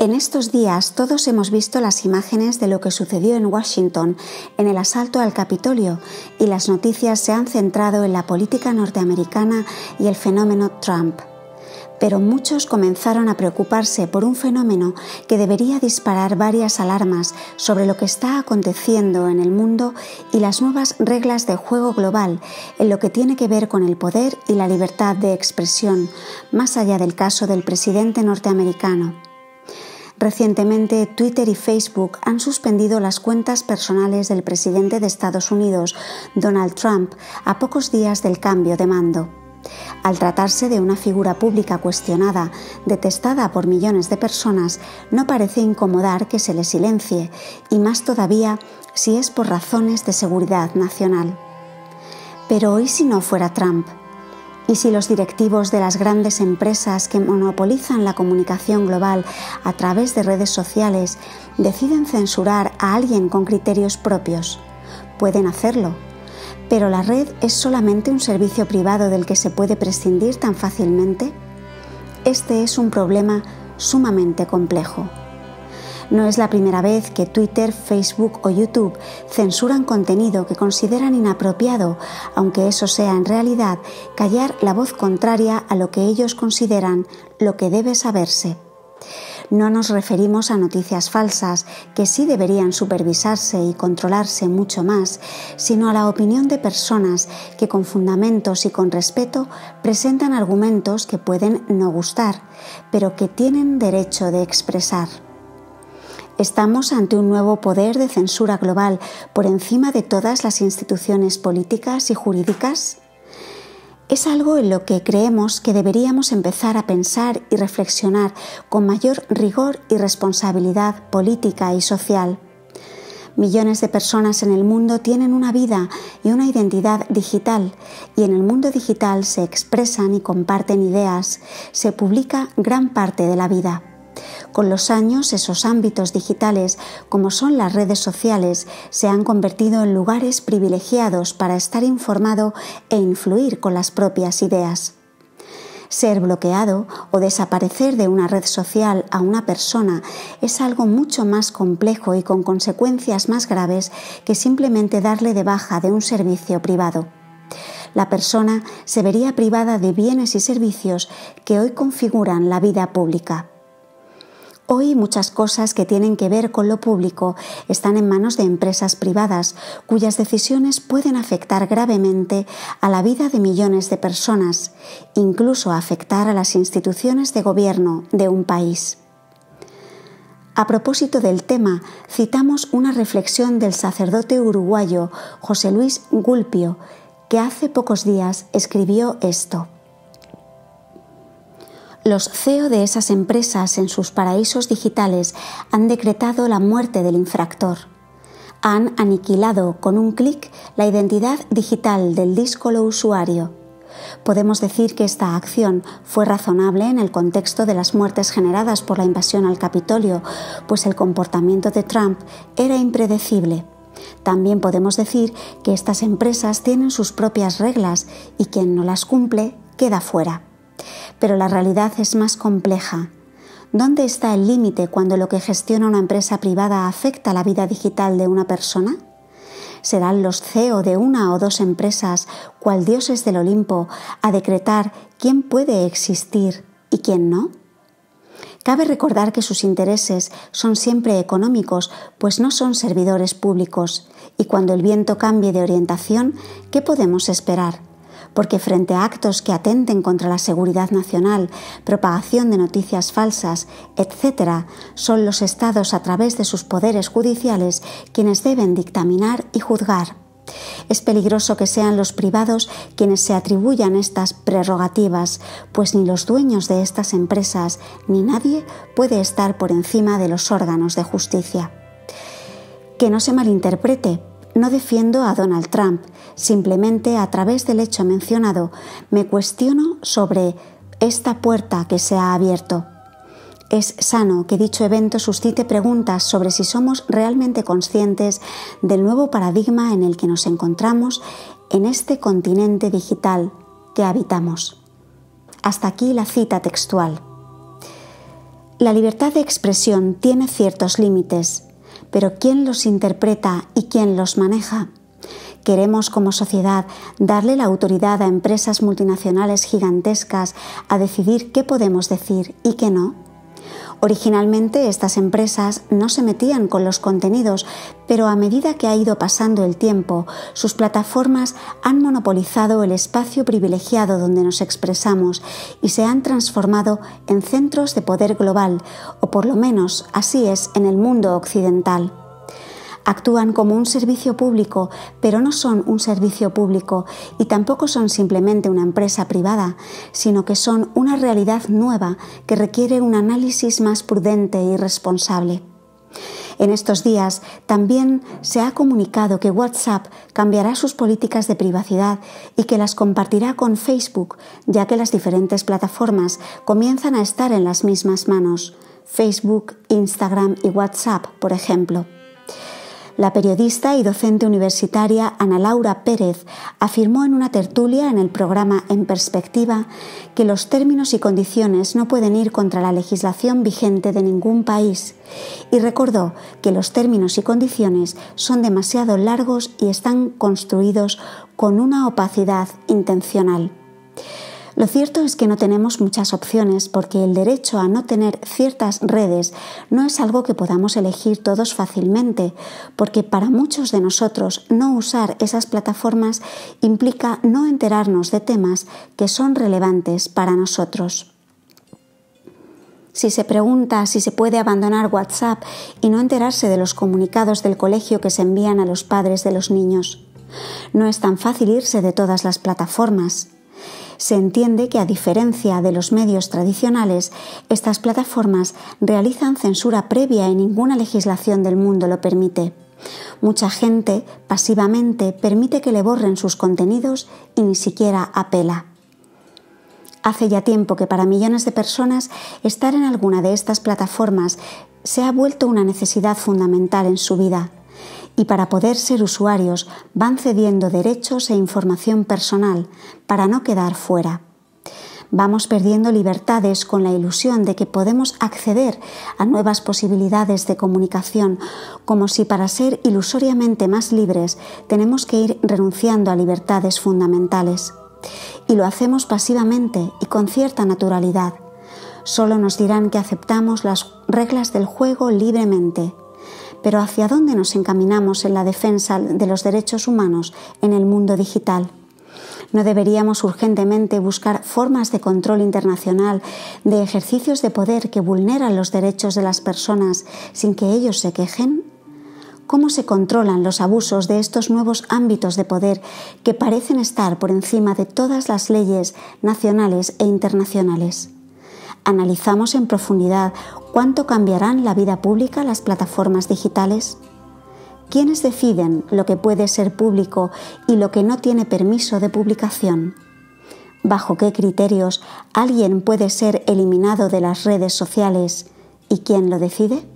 En estos días todos hemos visto las imágenes de lo que sucedió en Washington en el asalto al Capitolio y las noticias se han centrado en la política norteamericana y el fenómeno Trump. Pero muchos comenzaron a preocuparse por un fenómeno que debería disparar varias alarmas sobre lo que está aconteciendo en el mundo y las nuevas reglas de juego global en lo que tiene que ver con el poder y la libertad de expresión, más allá del caso del presidente norteamericano. Recientemente, Twitter y Facebook han suspendido las cuentas personales del presidente de Estados Unidos, Donald Trump, a pocos días del cambio de mando. Al tratarse de una figura pública cuestionada, detestada por millones de personas, no parece incomodar que se le silencie, y más todavía si es por razones de seguridad nacional. Pero ¿y si no fuera Trump? ¿Y si los directivos de las grandes empresas que monopolizan la comunicación global a través de redes sociales deciden censurar a alguien con criterios propios? Pueden hacerlo, pero ¿la red es solamente un servicio privado del que se puede prescindir tan fácilmente? Este es un problema sumamente complejo. No es la primera vez que Twitter, Facebook o YouTube censuran contenido que consideran inapropiado, aunque eso sea en realidad callar la voz contraria a lo que ellos consideran lo que debe saberse. No nos referimos a noticias falsas, que sí deberían supervisarse y controlarse mucho más, sino a la opinión de personas que con fundamentos y con respeto presentan argumentos que pueden no gustar, pero que tienen derecho de expresar. ¿Estamos ante un nuevo poder de censura global por encima de todas las instituciones políticas y jurídicas? Es algo en lo que creemos que deberíamos empezar a pensar y reflexionar con mayor rigor y responsabilidad política y social. Millones de personas en el mundo tienen una vida y una identidad digital, y en el mundo digital se expresan y comparten ideas, se publica gran parte de la vida. Con los años, esos ámbitos digitales, como son las redes sociales, se han convertido en lugares privilegiados para estar informado e influir con las propias ideas. Ser bloqueado o desaparecer de una red social a una persona es algo mucho más complejo y con consecuencias más graves que simplemente darle de baja de un servicio privado. La persona se vería privada de bienes y servicios que hoy configuran la vida pública. Hoy muchas cosas que tienen que ver con lo público están en manos de empresas privadas, cuyas decisiones pueden afectar gravemente a la vida de millones de personas, incluso afectar a las instituciones de gobierno de un país. A propósito del tema, citamos una reflexión del sacerdote uruguayo José Luis Gulpio, que hace pocos días escribió esto. Los CEO de esas empresas en sus paraísos digitales han decretado la muerte del infractor. Han aniquilado con un clic la identidad digital del díscolo usuario. Podemos decir que esta acción fue razonable en el contexto de las muertes generadas por la invasión al Capitolio, pues el comportamiento de Trump era impredecible. También podemos decir que estas empresas tienen sus propias reglas y quien no las cumple queda fuera. Pero la realidad es más compleja. ¿Dónde está el límite cuando lo que gestiona una empresa privada afecta la vida digital de una persona? ¿Serán los CEO de una o dos empresas, cual dioses del Olimpo, a decretar quién puede existir y quién no? Cabe recordar que sus intereses son siempre económicos, pues no son servidores públicos, y cuando el viento cambie de orientación, ¿qué podemos esperar? Porque frente a actos que atenten contra la seguridad nacional, propagación de noticias falsas, etc., son los estados a través de sus poderes judiciales quienes deben dictaminar y juzgar. Es peligroso que sean los privados quienes se atribuyan estas prerrogativas, pues ni los dueños de estas empresas ni nadie puede estar por encima de los órganos de justicia. Que no se malinterprete. No defiendo a Donald Trump, simplemente a través del hecho mencionado me cuestiono sobre esta puerta que se ha abierto. Es sano que dicho evento suscite preguntas sobre si somos realmente conscientes del nuevo paradigma en el que nos encontramos en este continente digital que habitamos. Hasta aquí la cita textual. La libertad de expresión tiene ciertos límites, pero ¿quién los interpreta y quién los maneja? ¿Queremos como sociedad darle la autoridad a empresas multinacionales gigantescas a decidir qué podemos decir y qué no? Originalmente estas empresas no se metían con los contenidos, pero a medida que ha ido pasando el tiempo, sus plataformas han monopolizado el espacio privilegiado donde nos expresamos y se han transformado en centros de poder global, o por lo menos así es en el mundo occidental. Actúan como un servicio público, pero no son un servicio público y tampoco son simplemente una empresa privada, sino que son una realidad nueva que requiere un análisis más prudente y responsable. En estos días también se ha comunicado que WhatsApp cambiará sus políticas de privacidad y que las compartirá con Facebook, ya que las diferentes plataformas comienzan a estar en las mismas manos: Facebook, Instagram y WhatsApp, por ejemplo. La periodista y docente universitaria Ana Laura Pérez afirmó en una tertulia en el programa En Perspectiva que los términos y condiciones no pueden ir contra la legislación vigente de ningún país y recordó que los términos y condiciones son demasiado largos y están construidos con una opacidad intencional. Lo cierto es que no tenemos muchas opciones porque el derecho a no tener ciertas redes no es algo que podamos elegir todos fácilmente, porque para muchos de nosotros no usar esas plataformas implica no enterarnos de temas que son relevantes para nosotros. Si se pregunta si se puede abandonar WhatsApp y no enterarse de los comunicados del colegio que se envían a los padres de los niños, no es tan fácil irse de todas las plataformas. Se entiende que, a diferencia de los medios tradicionales, estas plataformas realizan censura previa y ninguna legislación del mundo lo permite. Mucha gente, pasivamente, permite que le borren sus contenidos y ni siquiera apela. Hace ya tiempo que para millones de personas estar en alguna de estas plataformas se ha vuelto una necesidad fundamental en su vida. Y para poder ser usuarios van cediendo derechos e información personal para no quedar fuera. Vamos perdiendo libertades con la ilusión de que podemos acceder a nuevas posibilidades de comunicación, como si para ser ilusoriamente más libres tenemos que ir renunciando a libertades fundamentales. Y lo hacemos pasivamente y con cierta naturalidad. Solo nos dirán que aceptamos las reglas del juego libremente. Pero ¿hacia dónde nos encaminamos en la defensa de los derechos humanos en el mundo digital? ¿No deberíamos urgentemente buscar formas de control internacional de ejercicios de poder que vulneran los derechos de las personas sin que ellos se quejen? ¿Cómo se controlan los abusos de estos nuevos ámbitos de poder que parecen estar por encima de todas las leyes nacionales e internacionales? ¿Analizamos en profundidad cuánto cambiarán la vida pública las plataformas digitales? ¿Quiénes deciden lo que puede ser público y lo que no tiene permiso de publicación? ¿Bajo qué criterios alguien puede ser eliminado de las redes sociales y quién lo decide?